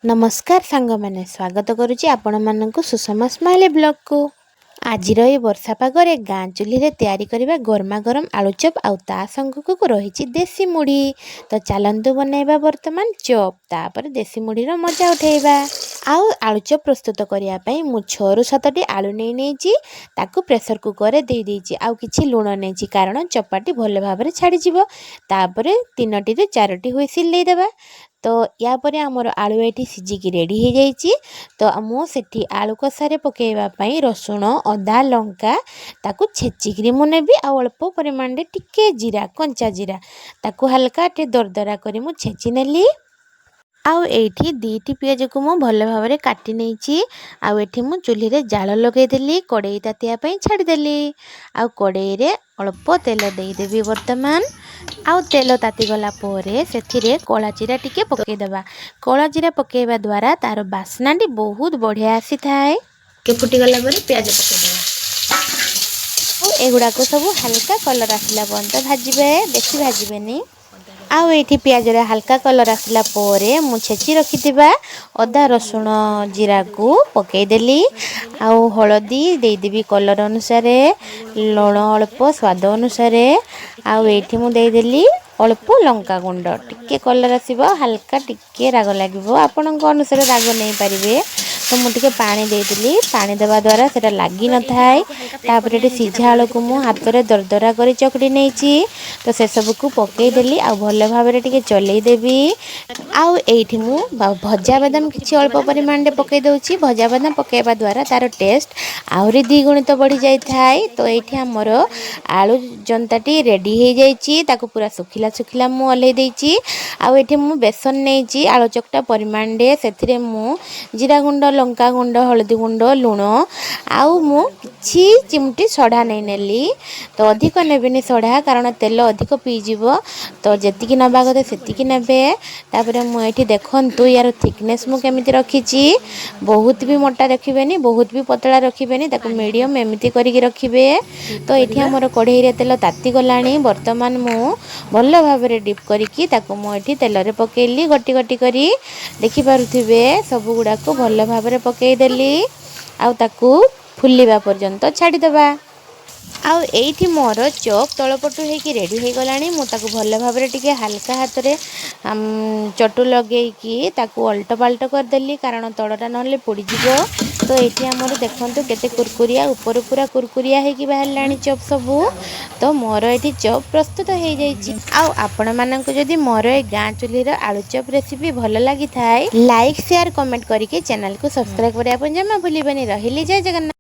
नमस्कार सांग मैंने स्वागत करुच्ची आपण मानक सुषमा स्माइली ब्लॉग को। आज वर्षा पागरे गाँ चूल्ही रे तैयारी करबा गरमा गरम आलुचप आउ ता संगक को रही देसी मुढ़ी। तो चलतु बनैबा वर्तमान चप तापर देसी मुढ़ी रो मजा उठेबा। आउ आलुचप प्रस्तुत करिया पई मु 6 ରୁ 7टी आलू नेची ताकू प्रेशर कुकर रे दे देची आउ किछि लूण नेची कारण चपाटी भले भाबरे छाड़ी जिवो। तापर 3टी ରୁ 4टी हुइसिल ले देबा। तो या परे हमर आलू एठी सिजिकी रेडी हो जाइए। तो मु सेठी आलू कषारे पकेबा पई रसुण अदा लंका ताकू छेचिकी मु नेबी आ अल्प परिमाण रे टिके जीरा कंचा जीरा ताकू हल्का टे दरदरा करी मु छेची नेली। आउ एठी 2टी पियाज को मु भल भाव में काटी नहीं। आउ एठी मु चूल्ही रे जाल लगे देली कड़ई तातिया पई छाड़ी देली। आउ कड़ई रे अल्प तेल दे देबी वर्तमान। आउ तेल ताती गला पोरे सेथिरे कला जीरा टिके पके देबा। कला जीरा पकेबा द्वारा तार बास्नाटी बहुत बढ़िया आसी थाए। के फुटी गला परे प्याज पके देबा। ओ एगुडा को सब हल्का कलर आसला बंत भाजिबे बेसी भाजिबेनी। आउ एठी प्याज रे हल्का कलर आसला पोरे मु छेची रखिथिबा अदा रसुण जीरा को पके देली। आउ हळदी दे देबी कलर अनुसार लूण अल्प स्वाद अनुसार। आउ एठी मु दे देली अल्प लंका गुंड टिके कलर आसीबो हल्का टिके राग लागिबो आपनक अनुसार राग नै परिबे। तो मु टिके पानी दे देली पानी देबा द्वारा सेटा लागी न थाए। तापर एठी सिझा आलू को मु हाथ रे दरदरा करी चकड़ी नेची। तो से सब को पके देली आ भले भाव रे टिके चलै देबी। आउ एठी मु भजा बादाम किछि अल्प परिमाण रे पके दउची। भजा बादाम पकेबा द्वारा तार टेस्ट आउरी द्विगुणित बढ़ी जाई थाए। तो एठी हमर आलू जंताटी रेडी हो जाइए ताकू पूरा सुखिला सुखिला मु ओल्हे देइची। आउ एठी मु बेसन नेइची आलू चकटा परिमाण रे सेथिरे मु जीरा गुंड लंका गुंड हळदी गुंड लूण आउ मु किछि चिमटी सोडा नै नेली। तो अधिक नेबेनी सोडा कारण तेल अधिक पी जीवो। तो जेतिकी नबा गते सेतिकी नेबे। तापर मु एठी देखंतु यार थिकनेस मु केमिति रखिची। बहुत भी मोटा रखिबेनी बहुत भी पतला रखिबेनी ताकू मीडियम एमिति करिके रखिबे। तो एठी हमर कढ़ई रे तेल ताती गलानी वर्तमान मु भल भाव रे डिप करिकी ताकू मु एठी तेल रे पकेली गटी गटी करी देखि पारुथिबे सब गुडा को भल भाव रे पकेई देली। आउ ताकू फुलिबा पर्यंत छाड़ी देबा। आउ एठी मोर चप तळपटु हेकी रेडी हे गलानी। मु ताकू भल भाव रे टिके हल्का हाथ रे चटु लगेकी ताकू अल्ट पाल्ट कर देली कारण तळटा नहले पोडी जिवो। तो एठी हमर देखंतु केते कुरकुरिया ऊपर पूरा कुरकुरिया हेकी बाहरलानी चप सबू। तो मोर एठी चप प्रस्तुत हो जाइछि। आउ आपण मानक जदि मोर ए गाँ चूल्ही रो आलू चप रेसिपी भल लागि थाए लाइक शेयर कमेंट करिके चैनल को सब्सक्राइब करिया जमा भूलिबनी। रहिली जय जगन्नाथ।